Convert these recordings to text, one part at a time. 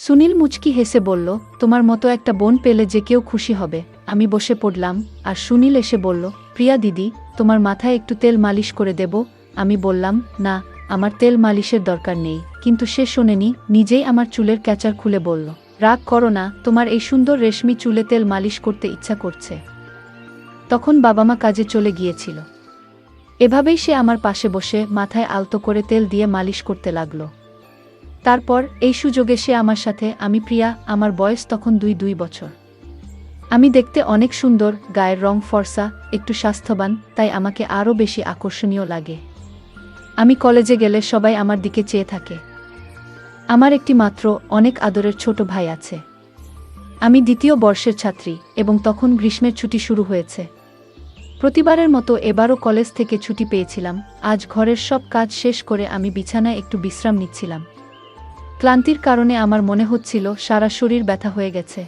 সুনীল মুচকি হেসে বলল, তোমার মতো একটা বোন পেলে যে কেউ খুশি হবে। আমি বসে পড়লাম, আর সুনীল এসে বলল, প্রিয়া দিদি, তোমার মাথায় একটু তেল মালিশ করে দেব। আমি বললাম, না, আমার তেল মালিশের দরকার নেই। কিন্তু সে শোনেনি, নিজেই আমার চুলের ক্যাচার খুলে বলল, রাগ করো না, তোমার এই সুন্দর রেশমি চুলে তেল মালিশ করতে ইচ্ছা করছে। তখন বাবা মা কাজে চলে গিয়েছিল। এভাবেই সে আমার পাশে বসে মাথায় আলতো করে তেল দিয়ে মালিশ করতে লাগলো। তারপর এই সুযোগে সে আমার সাথে, আমি প্রিয়া, আমার বয়স তখন 2 বছর। আমি দেখতে অনেক সুন্দর, গায়ের রং ফর্সা, একটু স্বাস্থ্যবান, তাই আমাকে আরও বেশি আকর্ষণীয় লাগে। আমি কলেজে গেলে সবাই আমার দিকে চেয়ে থাকে। আমার একটি মাত্র অনেক আদরের ছোট ভাই আছে। আমি 2য় বর্ষের ছাত্রী, এবং তখন গ্রীষ্মের ছুটি শুরু হয়েছে। প্রতিবারের মতো এবারও কলেজ থেকে ছুটি পেয়েছিলাম। আজ ঘরের সব কাজ শেষ করে আমি বিছানায় একটু বিশ্রাম নিচ্ছিলাম। ক্লান্তির কারণে আমার মনে হচ্ছিল সারা শরীর ব্যথা হয়ে গেছে,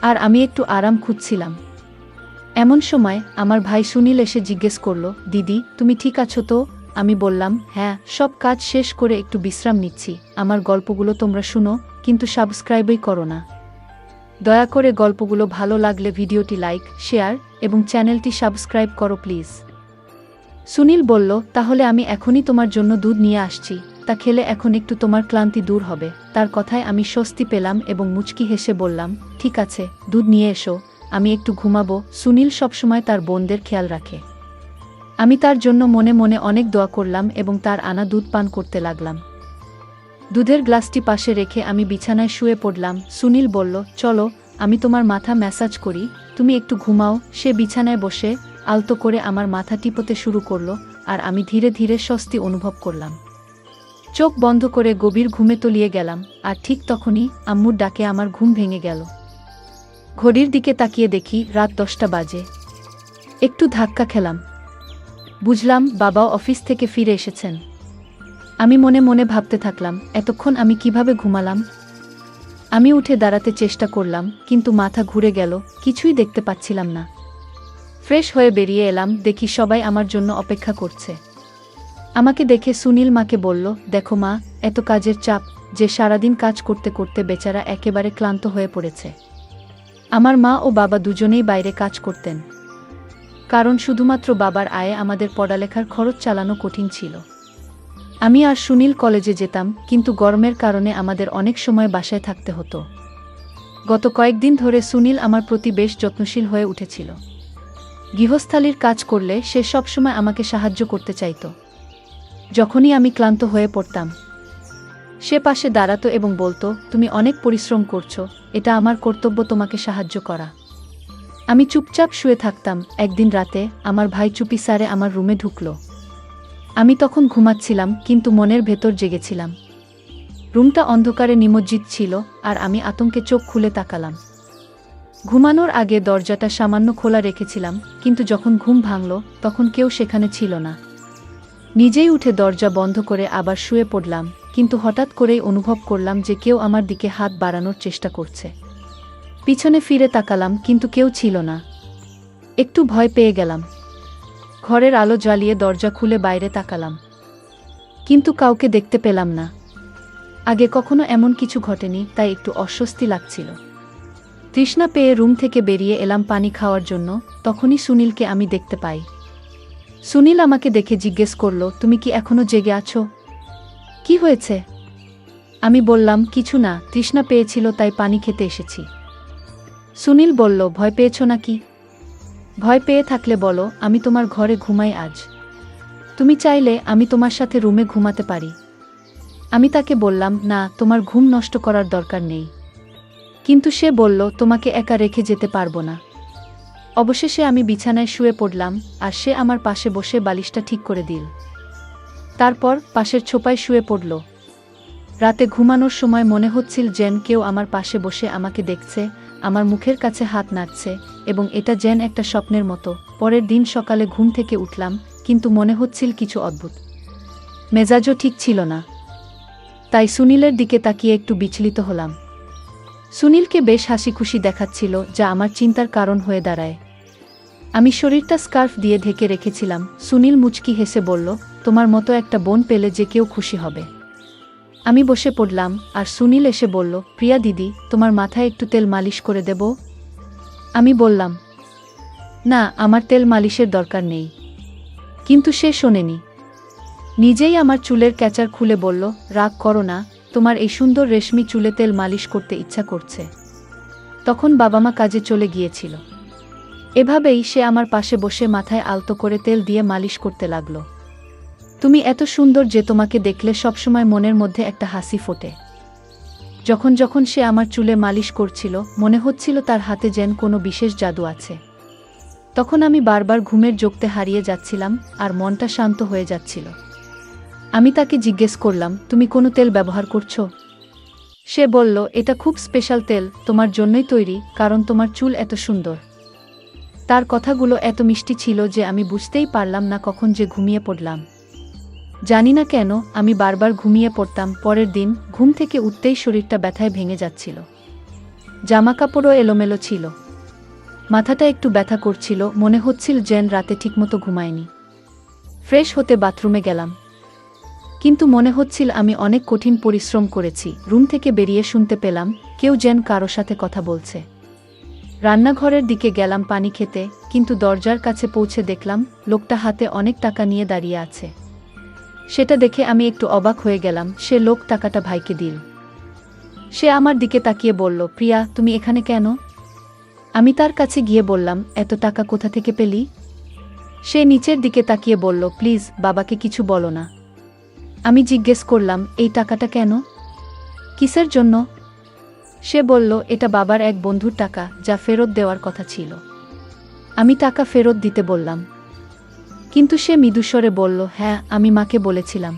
আর আমি একটু আরাম খুঁজছিলাম। এমন সময় আমার ভাই সুনীল এসে জিজ্ঞেস করল, দিদি, তুমি ঠিক আছো তো? আমি বললাম, হ্যাঁ, সব কাজ শেষ করে একটু বিশ্রাম নিচ্ছি। আমার গল্পগুলো তোমরা শুনো, কিন্তু সাবস্ক্রাইবই করো না। দয়া করে গল্পগুলো ভালো লাগলে ভিডিওটি লাইক, শেয়ার এবং চ্যানেলটি সাবস্ক্রাইব করো প্লিজ। সুনীল বলল, তাহলে আমি এখনই তোমার জন্য দুধ নিয়ে আসছি, তা খেলে এখন একটু তোমার ক্লান্তি দূর হবে। তার কথায় আমি স্বস্তি পেলাম এবং মুচকি হেসে বললাম, ঠিক আছে, দুধ নিয়ে এসো, আমি একটু ঘুমাবো। সুনীল সবসময় তার বোনদের খেয়াল রাখে। আমি তার জন্য মনে মনে অনেক দোয়া করলাম এবং তার আনা দুধ পান করতে লাগলাম। দুধের গ্লাসটি পাশে রেখে আমি বিছানায় শুয়ে পড়লাম। সুনীল বলল, চলো, আমি তোমার মাথা ম্যাসাজ করি, তুমি একটু ঘুমাও। সে বিছানায় বসে আলতো করে আমার মাথা টিপতে শুরু করল, আর আমি ধীরে ধীরে স্বস্তি অনুভব করলাম। চোখ বন্ধ করে গভীর ঘুমে তলিয়ে গেলাম। আর ঠিক তখনই আম্মুর ডাকে আমার ঘুম ভেঙে গেল। ঘড়ির দিকে তাকিয়ে দেখি রাত 10টা বাজে। একটু ধাক্কা খেলাম। বুঝলাম বাবাও অফিস থেকে ফিরে এসেছেন। আমি মনে মনে ভাবতে থাকলাম, এতক্ষণ আমি কিভাবে ঘুমালাম। আমি উঠে দাঁড়াতে চেষ্টা করলাম, কিন্তু মাথা ঘুরে গেল, কিছুই দেখতে পাচ্ছিলাম না। ফ্রেশ হয়ে বেরিয়ে এলাম, দেখি সবাই আমার জন্য অপেক্ষা করছে। আমাকে দেখে সুনীল মাকে বলল, দেখো মা, এত কাজের চাপ যে সারাদিন কাজ করতে করতে বেচারা একেবারে ক্লান্ত হয়ে পড়েছে। আমার মা ও বাবা দুজনেই বাইরে কাজ করতেন, কারণ শুধুমাত্র বাবার আয়ে আমাদের পড়ালেখার খরচ চালানো কঠিন ছিল। আমি আর সুনীল কলেজে যেতাম, কিন্তু গরমের কারণে আমাদের অনেক সময় বাসায় থাকতে হতো। গত কয়েকদিন ধরে সুনীল আমার প্রতি বেশ যত্নশীল হয়ে উঠেছিল। গৃহস্থালির কাজ করলে সে সবসময় আমাকে সাহায্য করতে চাইত। যখনই আমি ক্লান্ত হয়ে পড়তাম, সে পাশে দাঁড়াতো এবং বলতো, তুমি অনেক পরিশ্রম করছো, এটা আমার কর্তব্য তোমাকে সাহায্য করা। আমি চুপচাপ শুয়ে থাকতাম। একদিন রাতে আমার ভাই চুপি সারে আমার রুমে ঢুকল। আমি তখন ঘুমাচ্ছিলাম, কিন্তু মনের ভেতর জেগেছিলাম। রুমটা অন্ধকারে নিমজ্জিত ছিল, আর আমি আতঙ্কে চোখ খুলে তাকালাম। ঘুমানোর আগে দরজাটা সামান্য খোলা রেখেছিলাম, কিন্তু যখন ঘুম ভাঙল তখন কেউ সেখানে ছিল না। নিজেই উঠে দরজা বন্ধ করে আবার শুয়ে পড়লাম, কিন্তু হঠাৎ করেই অনুভব করলাম যে কেউ আমার দিকে হাত বাড়ানোর চেষ্টা করছে। পিছনে ফিরে তাকালাম, কিন্তু কেউ ছিল না। একটু ভয় পেয়ে গেলাম। ঘরের আলো জ্বালিয়ে দরজা খুলে বাইরে তাকালাম, কিন্তু কাউকে দেখতে পেলাম না। আগে কখনো এমন কিছু ঘটেনি, তাই একটু অস্বস্তি লাগছিল। তৃষ্ণা পেয়ে রুম থেকে বেরিয়ে এলাম পানি খাওয়ার জন্য। তখনই সুনীলকে আমি দেখতে পাই। সুনীল আমাকে দেখে জিজ্ঞেস করল, তুমি কি এখনো জেগে আছো? কি হয়েছে? আমি বললাম, কিছু না, তৃষ্ণা পেয়েছিল তাই পানি খেতে এসেছি। সুনীল বলল, ভয় পেয়েছো নাকি? ভয় পেয়ে থাকলে বলো, আমি তোমার ঘরে ঘুমাই আজ। তুমি চাইলে আমি তোমার সাথে রুমে ঘুমাতে পারি। আমি তাকে বললাম, না, তোমার ঘুম নষ্ট করার দরকার নেই। কিন্তু সে বলল, তোমাকে একা রেখে যেতে পারবো না। অবশেষে আমি বিছানায় শুয়ে পড়লাম, আর সে আমার পাশে বসে বালিশটা ঠিক করে দিল। তারপর পাশের ছোপায় শুয়ে পড়ল। রাতে ঘুমানোর সময় মনে হচ্ছিল যেন কেউ আমার পাশে বসে আমাকে দেখছে, আমার মুখের কাছে হাত নাড়ছে, এবং এটা যেন একটা স্বপ্নের মতো। পরের দিন সকালে ঘুম থেকে উঠলাম, কিন্তু মনে হচ্ছিল কিছু অদ্ভুত। মেজাজও ঠিক ছিল না। তাই সুনীলের দিকে তাকিয়ে একটু বিচলিত হলাম। সুনীলকে বেশ হাসি খুশি দেখাচ্ছিল, যা আমার চিন্তার কারণ হয়ে দাঁড়ায়। আমি শরীরটা স্কার্ফ দিয়ে ঢেকে রেখেছিলাম। সুনীল মুচকি হেসে বলল, তোমার মতো একটা বোন পেলে যে কেউ খুশি হবে। আমি বসে পড়লাম আর সুনীল এসে বলল, প্রিয়া দিদি, তোমার মাথায় একটু তেল মালিশ করে দেব? আমি বললাম, না, আমার তেল মালিশের দরকার নেই। কিন্তু সে শোনেনি। নিজেই আমার চুলের ক্যাচার খুলে বলল, রাগ করো না, তোমার এই সুন্দর রেশমি চুলে তেল মালিশ করতে ইচ্ছা করছে। তখন বাবা মা কাজে চলে গিয়েছিল। এভাবেই সে আমার পাশে বসে মাথায় আলতো করে তেল দিয়ে মালিশ করতে লাগল। তুমি এত সুন্দর যে তোমাকে দেখলে সবসময় মনের মধ্যে একটা হাসি ফোটে। যখন যখন সে আমার চুলে মালিশ করছিল, মনে হচ্ছিল তার হাতে যেন কোনো বিশেষ জাদু আছে। তখন আমি বারবার ঘুমের জোগতে হারিয়ে যাচ্ছিলাম আর মনটা শান্ত হয়ে যাচ্ছিল। আমি তাকে জিজ্ঞেস করলাম, তুমি কোনো তেল ব্যবহার করছো? সে বলল, এটা খুব স্পেশাল তেল, তোমার জন্যই তৈরি, কারণ তোমার চুল এত সুন্দর। তার কথাগুলো এত মিষ্টি ছিল যে আমি বুঝতেই পারলাম না কখন যে ঘুমিয়ে পড়লাম। জানি না কেন আমি বারবার ঘুমিয়ে পড়তাম। পরের দিন ঘুম থেকে উঠতেই শরীরটা ব্যথায় ভেঙে যাচ্ছিল। জামাকাপড়ও এলোমেলো ছিল। মাথাটা একটু ব্যথা করছিল, মনে হচ্ছিল যেন রাতে ঠিকমতো ঘুমায়নি। ফ্রেশ হতে বাথরুমে গেলাম, কিন্তু মনে হচ্ছিল আমি অনেক কঠিন পরিশ্রম করেছি। রুম থেকে বেরিয়ে শুনতে পেলাম কেউ যেন কারো সাথে কথা বলছে। রান্নাঘরের দিকে গেলাম পানি খেতে, কিন্তু দরজার কাছে পৌঁছে দেখলাম লোকটা হাতে অনেক টাকা নিয়ে দাঁড়িয়ে আছে। সেটা দেখে আমি একটু অবাক হয়ে গেলাম। সে লোক টাকাটা ভাইকে দিল। সে আমার দিকে তাকিয়ে বলল, প্রিয়া, তুমি এখানে কেন? আমি তার কাছে গিয়ে বললাম, এত টাকা কোথা থেকে পেলি? সে নিচের দিকে তাকিয়ে বলল, প্লিজ বাবাকে কিছু বলো না। আমি জিজ্ঞেস করলাম, এই টাকাটা কেন? কিসের জন্য? সে বলল, এটা বাবার এক বন্ধুর টাকা, যা ফেরত দেওয়ার কথা ছিল। আমি টাকা ফেরত দিতে বললাম, কিন্তু সে মৃদুস্বরে বলল, হ্যাঁ, আমি মাকে বলেছিলাম।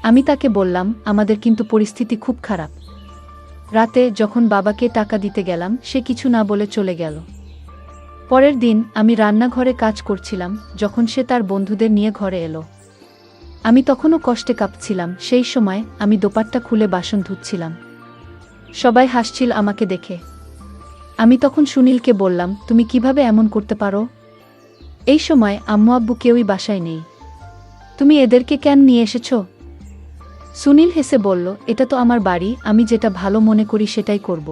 আমি তাকে বললাম, আমাদের কিন্তু পরিস্থিতি খুব খারাপ। রাতে যখন বাবাকে টাকা দিতে গেলাম, সে কিছু না বলে চলে গেল। পরের দিন আমি রান্নাঘরে কাজ করছিলাম যখন সে তার বন্ধুদের নিয়ে ঘরে এলো। আমি তখনও কষ্টে কাঁপছিলাম। সেই সময় আমি দোপাট্টা খুলে বাসন ধুচ্ছিলাম। সবাই হাসছিল আমাকে দেখে। আমি তখন সুনীলকে বললাম, তুমি কিভাবে এমন করতে পারো? এই সময় আম্মু আব্বু কেউই বাসায় নেই। তুমি এদেরকে কেন নিয়ে এসেছো? সুনীল হেসে বলল, এটা তো আমার বাড়ি, আমি যেটা ভালো মনে করি সেটাই করব।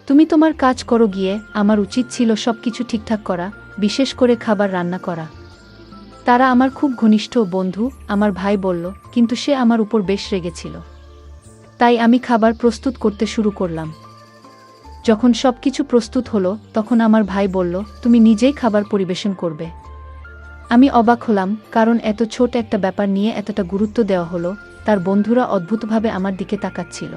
তুমি তোমার কাজ করো গিয়ে, আমার উচিত ছিল সবকিছু ঠিকঠাক করা, বিশেষ করে খাবার রান্না করা। তারা আমার খুব ঘনিষ্ঠ বন্ধু, আমার ভাই বলল, কিন্তু সে আমার উপর বেশ রেগেছিল। তাই আমি খাবার প্রস্তুত করতে শুরু করলাম। যখন সবকিছু প্রস্তুত হলো, তখন আমার ভাই বলল, তুমি নিজেই খাবার পরিবেশন করবে। আমি অবাক হলাম, কারণ এত ছোট একটা ব্যাপার নিয়ে এতটা গুরুত্ব দেওয়া হলো। তার বন্ধুরা অদ্ভুতভাবে আমার দিকে তাকাচ্ছিল।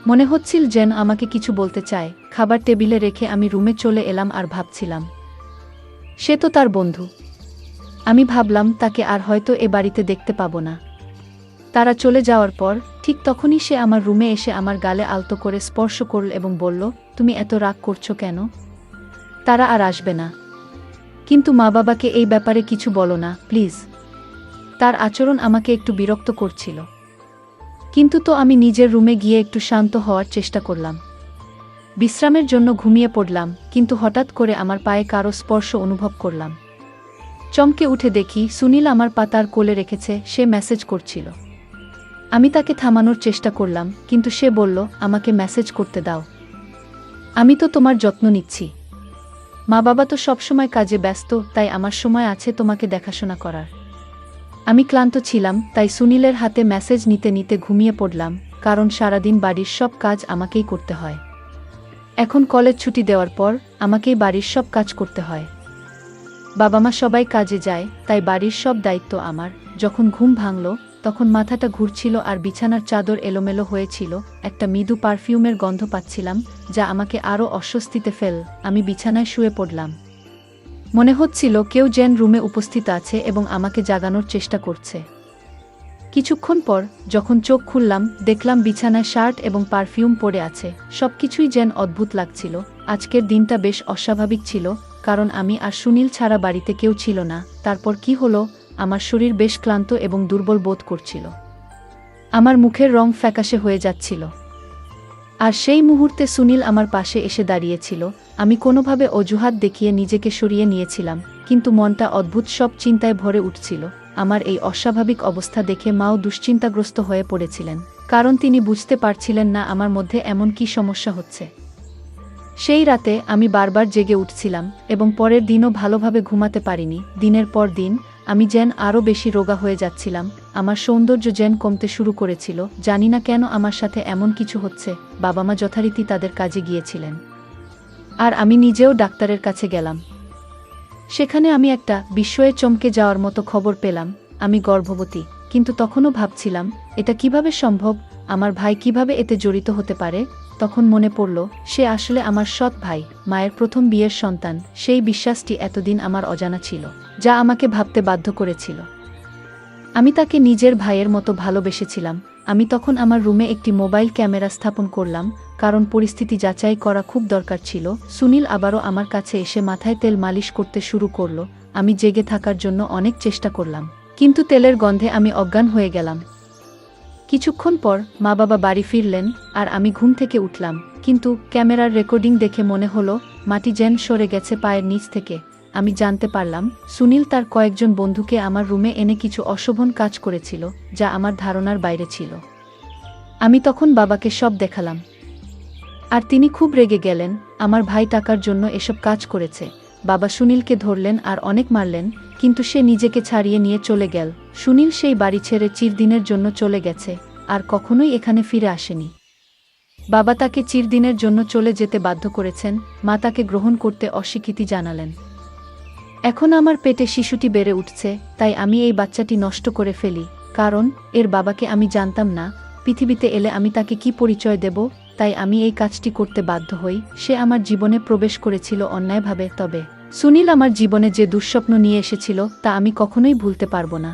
মনে হচ্ছিল যেন আমাকে কিছু বলতে চায়। খাবার টেবিলে রেখে আমি রুমে চলে এলাম আর ভাবছিলাম, সে তো তার বন্ধু। আমি ভাবলাম তাকে আর হয়তো এ বাড়িতে দেখতে পাবো না। তারা চলে যাওয়ার পর ঠিক তখনই সে আমার রুমে এসে আমার গালে আলতো করে স্পর্শ করল এবং বলল, তুমি এত রাগ করছো কেন? তারা আর আসবে না। কিন্তু মা বাবাকে এই ব্যাপারে কিছু বলো না, প্লিজ। তার আচরণ আমাকে একটু বিরক্ত করছিল। কিন্তু তো আমি নিজের রুমে গিয়ে একটু শান্ত হওয়ার চেষ্টা করলাম। বিশ্রামের জন্য ঘুমিয়ে পড়লাম, কিন্তু হঠাৎ করে আমার পায়ে কারো স্পর্শ অনুভব করলাম। চমকে উঠে দেখি সুনীল আমার পা তার কোলে রেখেছে। সে মেসেজ করছিল। আমি তাকে থামানোর চেষ্টা করলাম, কিন্তু সে বলল, আমাকে মেসেজ করতে দাও। আমি তো তোমার যত্ন নিচ্ছি। মা বাবা তো সবসময় কাজে ব্যস্ত, তাই আমার সময় আছে তোমাকে দেখাশোনা করার। আমি ক্লান্ত ছিলাম, তাই সুনীলের হাতে মেসেজ নিতে নিতে ঘুমিয়ে পড়লাম, কারণ সারাদিন বাড়ির সব কাজ আমাকেই করতে হয়। এখন কলেজ ছুটি দেওয়ার পর আমাকেই বাড়ির সব কাজ করতে হয়। বাবা মা সবাই কাজে যায়, তাই বাড়ির সব দায়িত্ব আমার। যখন ঘুম ভাঙল, তখন মাথাটা ঘুরছিল আর বিছানার চাদর এলোমেলো হয়েছিল। একটা মৃদু পারফিউমের গন্ধ পাচ্ছিলাম, যা আমাকে আরও অস্বস্তিতে ফেল। আমি বিছানায় শুয়ে পড়লাম। মনে হচ্ছিল কেউ যেন রুমে উপস্থিত আছে এবং আমাকে জাগানোর চেষ্টা করছে। কিছুক্ষণ পর যখন চোখ খুললাম, দেখলাম বিছানায় শার্ট এবং পারফিউম পড়ে আছে। সবকিছুই যেন অদ্ভুত লাগছিল। আজকের দিনটা বেশ অস্বাভাবিক ছিল, কারণ আমি আর সুনীল ছাড়া বাড়িতে কেউ ছিল না। তারপর কি হলো? আমার শরীর বেশ ক্লান্ত এবং দুর্বল বোধ করছিল। আমার মুখের রং ফ্যাকাশে হয়ে যাচ্ছিল। আর সেই মুহূর্তে সুনীল আমার পাশে এসে দাঁড়িয়েছিল। আমি কোনোভাবে অজুহাত দেখিয়ে নিজেকে সরিয়ে নিয়েছিলাম, কিন্তু মনটা অদ্ভুত সব চিন্তায় ভরে উঠছিল। আমার এই অস্বাভাবিক অবস্থা দেখে মাও দুশ্চিন্তাগ্রস্ত হয়ে পড়েছিলেন, কারণ তিনি বুঝতে পারছিলেন না আমার মধ্যে এমন কী সমস্যা হচ্ছে। সেই রাতে আমি বারবার জেগে উঠছিলাম এবং পরের দিনও ভালোভাবে ঘুমাতে পারিনি। দিনের পর দিন আমি যেন আরও বেশি রোগা হয়ে যাচ্ছিলাম, আমার সৌন্দর্য যেন কমতে শুরু করেছিল। জানি না কেন আমার সাথে এমন কিছু হচ্ছে। বাবা মা যথারীতি তাদের কাজে গিয়েছিলেন, আর আমি নিজেও ডাক্তারের কাছে গেলাম। সেখানে আমি একটা বিস্ময়ে চমকে যাওয়ার মতো খবর পেলাম, আমি গর্ভবতী। কিন্তু তখনও ভাবছিলাম, এটা কিভাবে সম্ভব, আমার ভাই কিভাবে এতে জড়িত হতে পারে। তখন মনে পড়ল, সে আসলে আমার সৎ ভাই, মায়ের প্রথম বিয়ের সন্তান। সেই বিশ্বাসটি এতদিন আমার অজানা ছিল, যা আমাকে ভাবতে বাধ্য করেছিল আমি তাকে নিজের ভাইয়ের মতো ভালোবেসেছিলাম। আমি তখন আমার রুমে একটি মোবাইল ক্যামেরা স্থাপন করলাম, কারণ পরিস্থিতি যাচাই করা খুব দরকার ছিল। সুনীল আবারও আমার কাছে এসে মাথায় তেল মালিশ করতে শুরু করল। আমি জেগে থাকার জন্য অনেক চেষ্টা করলাম, কিন্তু তেলের গন্ধে আমি অজ্ঞান হয়ে গেলাম। কিছুক্ষণ পর মা বাবা বাড়ি ফিরলেন, আর আমি ঘুম থেকে উঠলাম। কিন্তু ক্যামেরার রেকর্ডিং দেখে মনে হলো মাটি যেন সরে গেছে পায়ের নিচ থেকে। আমি জানতে পারলাম সুনীল তার কয়েকজন বন্ধুকে আমার রুমে এনে কিছু অশোভন কাজ করেছিল, যা আমার ধারণার বাইরে ছিল। আমি তখন বাবাকে সব দেখালাম, আর তিনি খুব রেগে গেলেন। আমার ভাই টাকার জন্য এসব কাজ করেছে। বাবা সুনীলকে ধরলেন আর অনেক মারলেন, কিন্তু সে নিজেকে ছাড়িয়ে নিয়ে চলে গেল। সুনীল সেই বাড়ি ছেড়ে চিরদিনের জন্য চলে গেছে, আর কখনোই এখানে ফিরে আসেনি। বাবা তাকে চিরদিনের জন্য চলে যেতে বাধ্য করেছেন, মা তাকে গ্রহণ করতে অস্বীকৃতি জানালেন। এখন আমার পেটে শিশুটি বেড়ে উঠছে, তাই আমি এই বাচ্চাটি নষ্ট করে ফেলি, কারণ এর বাবাকে আমি জানতাম না। পৃথিবীতে এলে আমি তাকে কি পরিচয় দেব? তাই আমি এই কাজটি করতে বাধ্য হই। সে আমার জীবনে প্রবেশ করেছিল অন্যায়ভাবে, তবে সুনীল আমার জীবনে যে দুঃস্বপ্ন নিয়ে এসেছিল তা আমি কখনোই ভুলতে পারব না।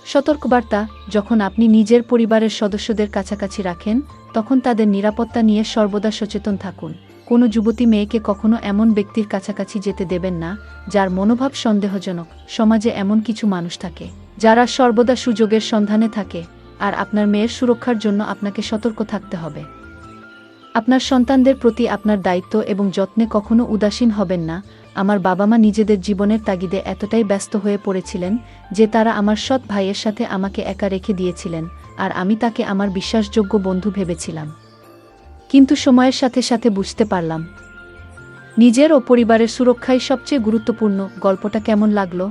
সতর্কবার্তা: যখন আপনি নিজের পরিবারের সদস্যদের কাছাকাছি রাখেন, তখন তাদের নিরাপত্তা নিয়ে সর্বদা সচেতন থাকুন। কোনো যুবতী মেয়েকে কখনো এমন ব্যক্তির কাছাকাছি যেতে দেবেন না, যার মনোভাব সন্দেহজনক। সমাজে এমন কিছু মানুষ থাকে, যারা সর্বদা সুযোগের সন্ধানে থাকে, আর আপনার মেয়ের সুরক্ষার জন্য আপনাকে সতর্ক থাকতে হবে। আপনার সন্তানদের প্রতি আপনার দায়িত্ব এবং যত্নে কখনো উদাসীন হবেন না। আমার বাবা মা নিজেদের জীবনের তাগিদে এতটাই ব্যস্ত হয়ে পড়েছিলেন যে তারা আমার সৎ ভাইয়ের সাথে আমাকে একা রেখে দিয়েছিলেন, আর আমি তাকে আমার বিশ্বাসযোগ্য বন্ধু ভেবেছিলাম। কিন্তু সময়ের সাথে সাথে বুঝতে পারলাম, নিজের ও পরিবারের সুরক্ষাই সবচেয়ে গুরুত্বপূর্ণ। গল্পটা কেমন লাগলো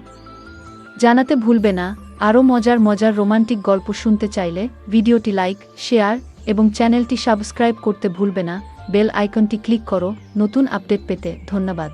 জানাতে ভুলবে না। আরও মজার মজার রোমান্টিক গল্প শুনতে চাইলে ভিডিওটি লাইক, শেয়ার এবং চ্যানেলটি সাবস্ক্রাইব করতে ভুলবে না। বেল আইকনটি ক্লিক করো নতুন আপডেট পেতে। ধন্যবাদ।